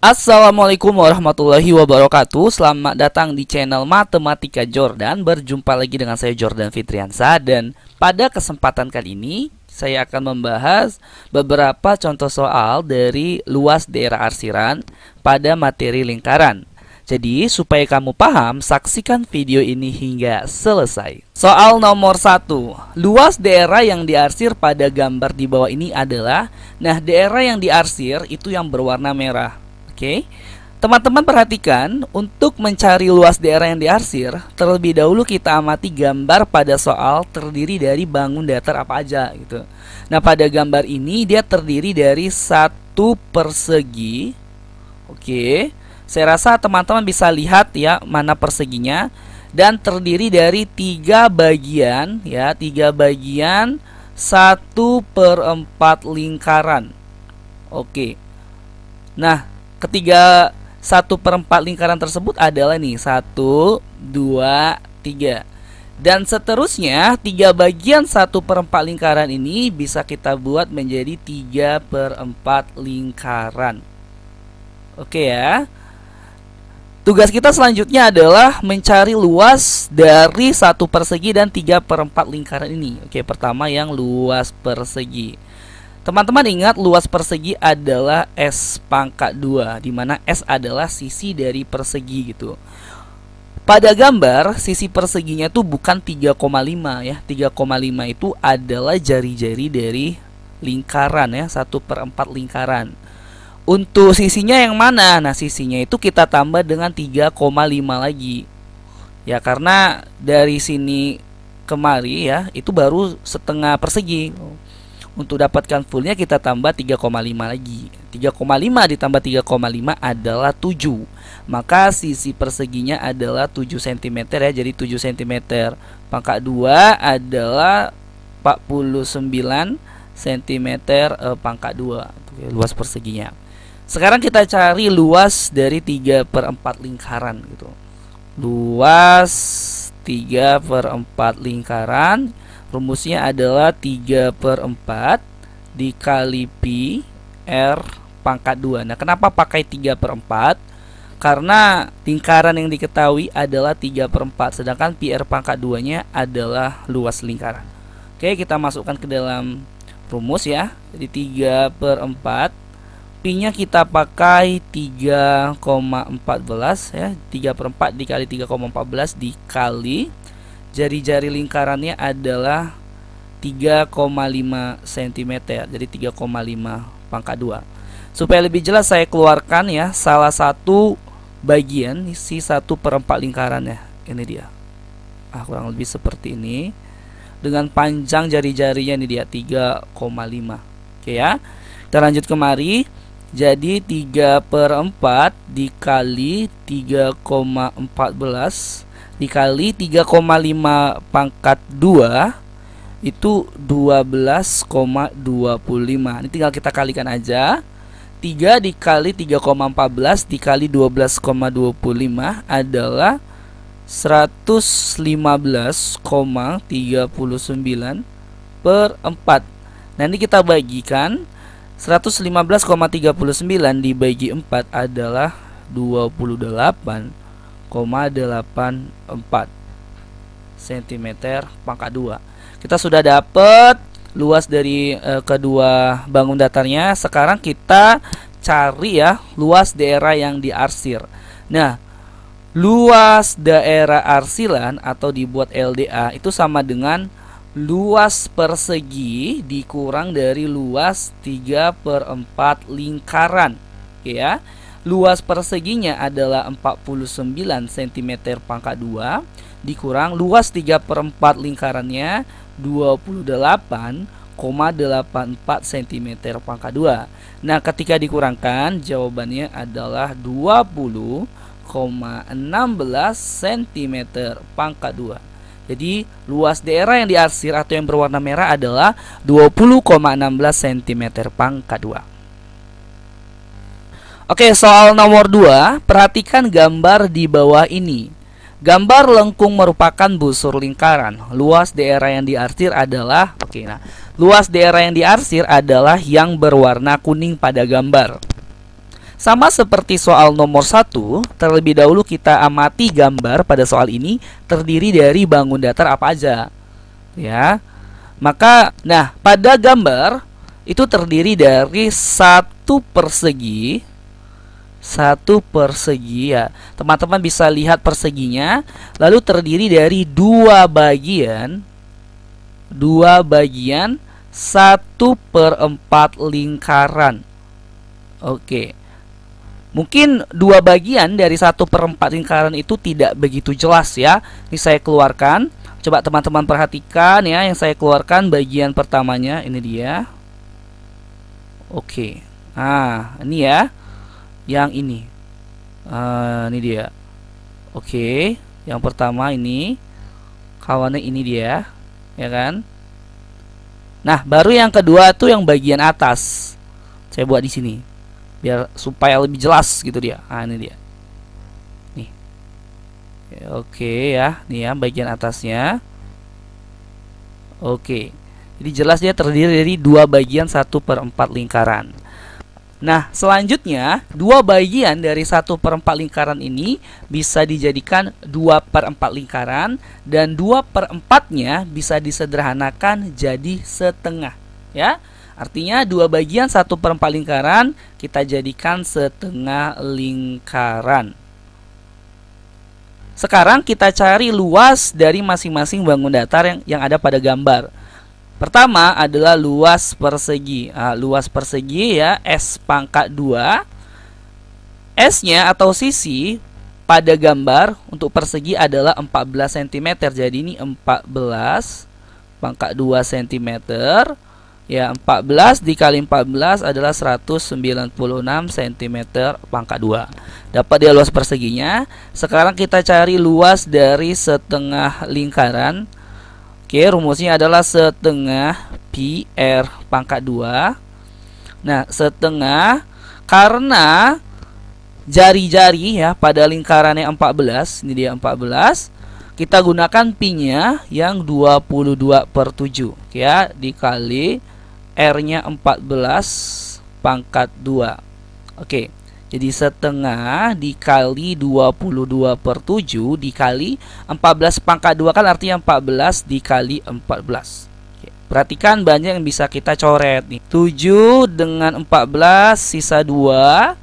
Assalamualaikum warahmatullahi wabarakatuh. Selamat datang di channel Matematika Jordan. Berjumpa lagi dengan saya Jordan Fitriansa. Dan pada kesempatan kali ini saya akan membahas beberapa contoh soal dari luas daerah arsiran pada materi lingkaran. Jadi supaya kamu paham, saksikan video ini hingga selesai. Soal nomor 1. Luas daerah yang diarsir pada gambar di bawah ini adalah, nah, daerah yang diarsir itu yang berwarna merah. Oke, teman-teman perhatikan, untuk mencari luas daerah yang diarsir, terlebih dahulu kita amati gambar pada soal terdiri dari bangun datar apa aja gitu. Nah, pada gambar ini dia terdiri dari satu persegi. Oke, saya rasa teman-teman bisa lihat ya mana perseginya, dan terdiri dari 3 bagian ya, 3 bagian 1/4 lingkaran. Oke, nah, ketiga 1/4 lingkaran tersebut adalah nih 1, 2, 3. Dan seterusnya 3 bagian 1/4 lingkaran ini bisa kita buat menjadi 3/4 lingkaran. Oke ya. Tugas kita selanjutnya adalah mencari luas dari 1 persegi dan 3/4 lingkaran ini. Oke, pertama yang luas persegi. Teman-teman ingat, luas persegi adalah S pangkat 2, di mana S adalah sisi dari persegi gitu. Pada gambar, sisi perseginya itu bukan 3,5 ya. 3,5 itu adalah jari-jari dari lingkaran ya, 1/4 lingkaran. Untuk sisinya yang mana? Nah, sisinya itu kita tambah dengan 3,5 lagi. Ya, karena dari sini kemari ya, itu baru setengah persegi. Untuk dapatkan fullnya kita tambah 3,5 lagi. 3,5 ditambah 3,5 adalah 7. Maka sisi perseginya adalah 7 cm ya. Jadi 7 cm pangkat 2 adalah 49 cm pangkat 2. Luas perseginya. Sekarang kita cari luas dari 3/4 lingkaran gitu. Luas 3/4 lingkaran, rumusnya adalah 3/4 dikali pi R pangkat 2. Nah, kenapa pakai 3/4? Karena lingkaran yang diketahui adalah 3/4, sedangkan pi R pangkat 2-nya adalah luas lingkaran. Oke, kita masukkan ke dalam rumus ya. Jadi 3/4, pi-nya kita pakai 3,14 ya. 3/4 dikali 3,14 dikali jari-jari lingkarannya adalah 3,5 cm. Jadi 3,5 pangkat 2. Supaya lebih jelas saya keluarkan ya salah satu bagian isi 1/4 lingkaran ya. Ini dia. Kurang lebih seperti ini. Dengan panjang jari-jarinya ini dia 3,5. Oke ya. Kita lanjut kemari. Jadi 3/4 dikali 3,14 dikali 3,5 pangkat 2 itu 12,25. Ini tinggal kita kalikan aja. 3 dikali 3,14 dikali 12,25 adalah 115,39 per 4. Nanti kita bagikan. 115,39 dibagi 4 adalah 28,84 cm pangkat 2. Kita sudah dapat luas dari kedua bangun datarnya. Sekarang kita cari ya luas daerah yang diarsir. Nah, luas daerah arsilan atau dibuat LDA itu sama dengan luas persegi dikurang dari luas 3/4 lingkaran. Oke ya. Luas perseginya adalah 49 cm pangkat 2 dikurang luas 3/4 lingkarannya 28,84 cm pangkat 2. Nah, ketika dikurangkan jawabannya adalah 20,16 cm pangkat 2. Jadi luas daerah yang diarsir atau yang berwarna merah adalah 20,16 cm pangkat 2. Oke, soal nomor 2. Perhatikan gambar di bawah ini. Gambar lengkung merupakan busur lingkaran. Luas daerah yang diarsir adalah luas daerah yang diarsir adalah yang berwarna kuning pada gambar. Sama seperti soal nomor 1, terlebih dahulu kita amati gambar pada soal ini terdiri dari bangun datar apa aja. Ya. Maka, nah, pada gambar itu terdiri dari satu persegi ya. Teman-teman bisa lihat perseginya, lalu terdiri dari dua bagian 1/4 lingkaran. Oke. Mungkin dua bagian dari 1/4 lingkaran itu tidak begitu jelas ya. Ini saya keluarkan. Coba teman-teman perhatikan ya, yang saya keluarkan bagian pertamanya ini dia. Oke. Nah, ini ya. Yang ini. Ini dia. Oke, yang pertama ini kawannya ini dia, ya kan? Nah, baru yang kedua tuh yang bagian atas. Saya buat di sini biar supaya lebih jelas gitu dia. Nah, ini dia. Nih. Oke ya, nih ya bagian atasnya. Oke. Jadi jelas dia terdiri dari dua bagian 1/4 lingkaran. Nah, selanjutnya dua bagian dari 1/4 lingkaran ini bisa dijadikan 2/4 lingkaran, dan 2/4-nya bisa disederhanakan jadi setengah ya. Artinya dua bagian 1/4 lingkaran kita jadikan setengah lingkaran. Sekarang kita cari luas dari masing-masing bangun datar yang ada pada gambar. Pertama adalah luas persegi. Luas persegi ya, S²2. S-nya atau sisi pada gambar untuk persegi adalah 14 cm. Jadi ini 14/2 cm. Ya, 14 dikali 14 adalah 196 cm². Dapat dia luas perseginya. Sekarang kita cari luas dari setengah lingkaran. Oke, rumusnya adalah setengah pi r². Nah, setengah karena jari-jari ya pada lingkarannya 14, ini dia 14. Kita gunakan pi-nya yang 22/7 ya, dikali R-nya 14/2. Oke. Jadi setengah dikali 22/7 dikali 14/2 kan artinya 14 dikali 14. Oke. Perhatikan banyak yang bisa kita coret nih. 7 dengan 14 sisa 2.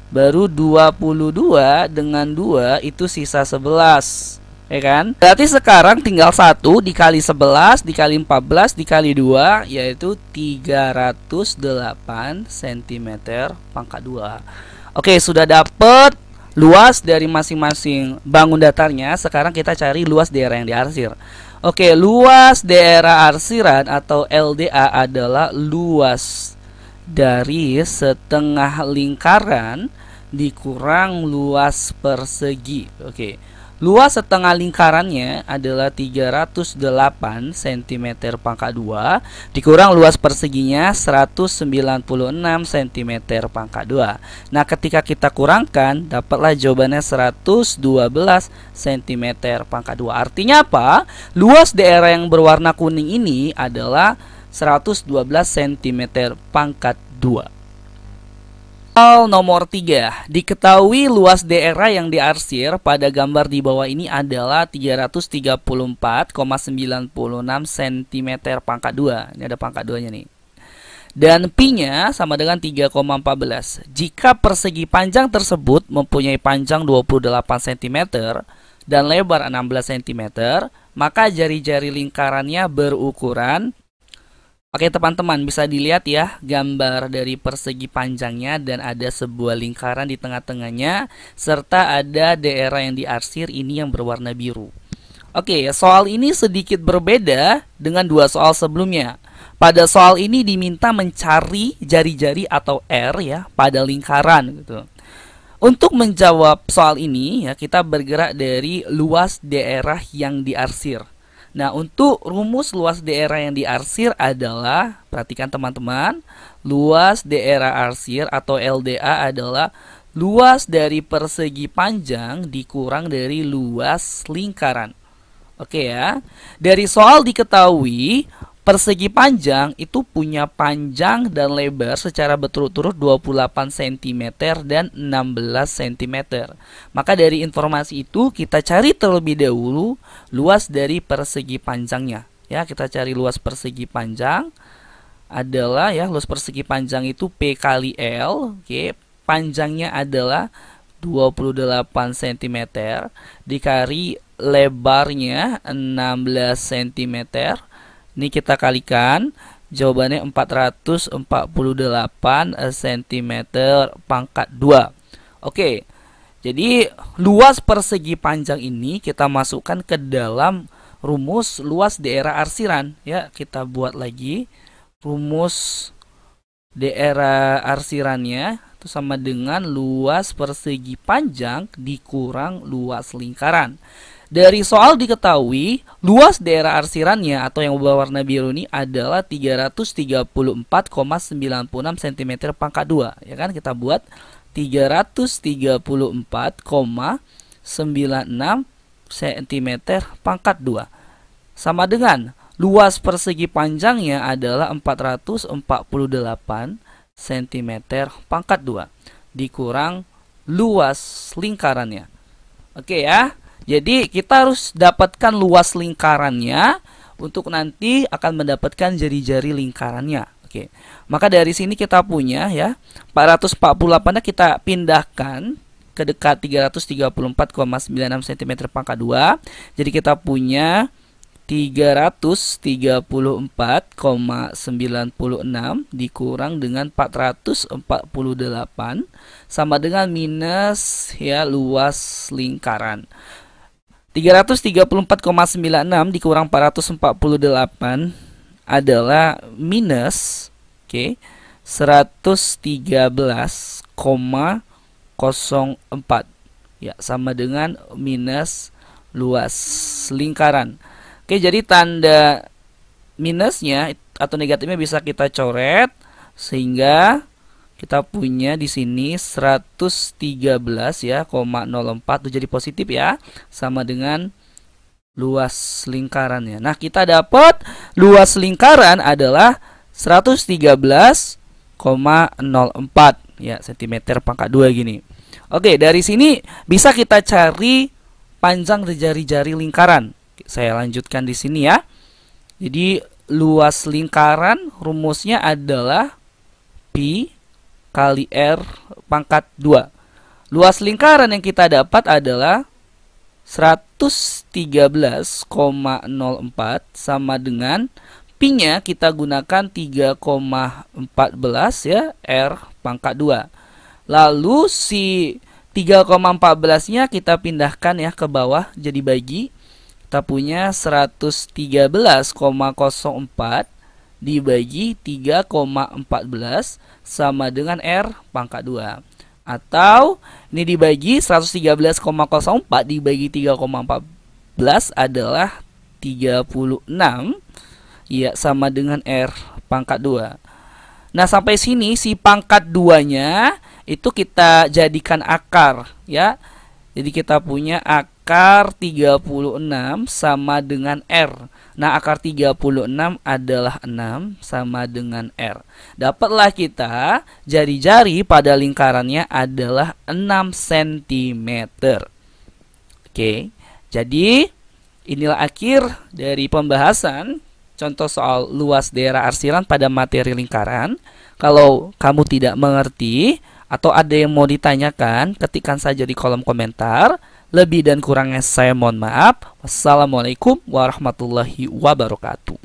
Baru 22 dengan 2 itu sisa 11. Ya kan? Berarti sekarang tinggal 1 dikali 11 dikali 14 dikali 2, yaitu 308 cm². Oke, sudah dapat luas dari masing-masing bangun datarnya. Sekarang kita cari luas daerah yang diarsir. Oke, luas daerah arsiran atau LDA adalah luas dari setengah lingkaran dikurang luas persegi. Oke. Luas setengah lingkarannya adalah 308 cm² dikurang luas perseginya 196 cm². Nah, ketika kita kurangkan dapatlah jawabannya 112 cm². Artinya apa? Luas daerah yang berwarna kuning ini adalah 112 cm². Soal nomor 3. Diketahui luas daerah yang diarsir pada gambar di bawah ini adalah 334,96 cm². Ini ada pangkat 2-nya nih. Dan pi-nya sama dengan 3,14. Jika persegi panjang tersebut mempunyai panjang 28 cm dan lebar 16 cm, maka jari-jari lingkarannya berukuran. Oke teman-teman, bisa dilihat ya gambar dari persegi panjangnya dan ada sebuah lingkaran di tengah-tengahnya serta ada daerah yang diarsir ini yang berwarna biru. Oke, soal ini sedikit berbeda dengan dua soal sebelumnya. Pada soal ini diminta mencari jari-jari atau R ya pada lingkaran gitu. Untuk menjawab soal ini ya kita bergerak dari luas daerah yang diarsir. Nah, untuk rumus luas daerah yang diarsir adalah, perhatikan teman-teman, luas daerah arsir atau LDA adalah luas dari persegi panjang dikurang dari luas lingkaran. Oke ya. Dari soal diketahui persegi panjang itu punya panjang dan lebar secara berturut-turut 28 cm dan 16 cm. Maka dari informasi itu kita cari terlebih dahulu luas dari persegi panjangnya. Ya, kita cari luas persegi panjang adalah ya luas persegi panjang itu P kali L. Oke, panjangnya adalah 28 cm dikali lebarnya 16 cm. Ini kita kalikan, jawabannya 448 cm pangkat 2. Oke, jadi luas persegi panjang ini kita masukkan ke dalam rumus luas daerah arsiran. Ya, kita buat lagi rumus daerah arsirannya itu sama dengan luas persegi panjang dikurang luas lingkaran. Dari soal diketahui luas daerah arsirannya atau yang berwarna biru ini adalah 334,96 cm pangkat 2. Ya kan, kita buat 334,96 cm pangkat 2 sama dengan luas persegi panjangnya adalah 448 cm pangkat 2 dikurang luas lingkarannya. Oke ya. Jadi kita harus dapatkan luas lingkarannya untuk nanti akan mendapatkan jari-jari lingkarannya. Oke. Maka dari sini kita punya ya 448-nya kita pindahkan ke dekat 334,96 cm pangkat 2. Jadi kita punya 334,96 dikurang dengan 448 sama dengan minus ya luas lingkaran. 334,96 dikurang 448 adalah minus 113,04 ya sama dengan minus luas lingkaran. Oke, jadi tanda minusnya atau negatifnya bisa kita coret sehingga kita punya di sini 113 ya, 0,04 itu jadi positif ya, sama dengan luas lingkarannya. Nah, kita dapat luas lingkaran adalah 113,04 ya cm pangkat 2 gini. Oke, dari sini bisa kita cari panjang jari-jari lingkaran. Saya lanjutkan di sini ya. Jadi luas lingkaran rumusnya adalah Pi kali R pangkat 2. Luas lingkaran yang kita dapat adalah 113,04 sama dengan Pi-nya kita gunakan 3,14 ya, R pangkat 2. Lalu si 3,14-nya kita pindahkan ya ke bawah jadi bagi. Kita punya 113,04 dibagi 3,14 sama dengan R pangkat 2. Atau ini dibagi 113,04 dibagi 3,14 adalah 36 ya sama dengan R pangkat 2. Nah, sampai sini si pangkat 2-nya itu kita jadikan akar ya. Jadi kita punya akar 36 sama dengan R. Nah, akar 36 adalah 6 sama dengan R. Dapatlah kita jari-jari pada lingkarannya adalah 6 cm. Oke, jadi inilah akhir dari pembahasan contoh soal luas daerah arsiran pada materi lingkaran. Kalau kamu tidak mengerti atau ada yang mau ditanyakan, ketikkan saja di kolom komentar. Lebih dan kurangnya saya mohon maaf. Wassalamualaikum warahmatullahi wabarakatuh.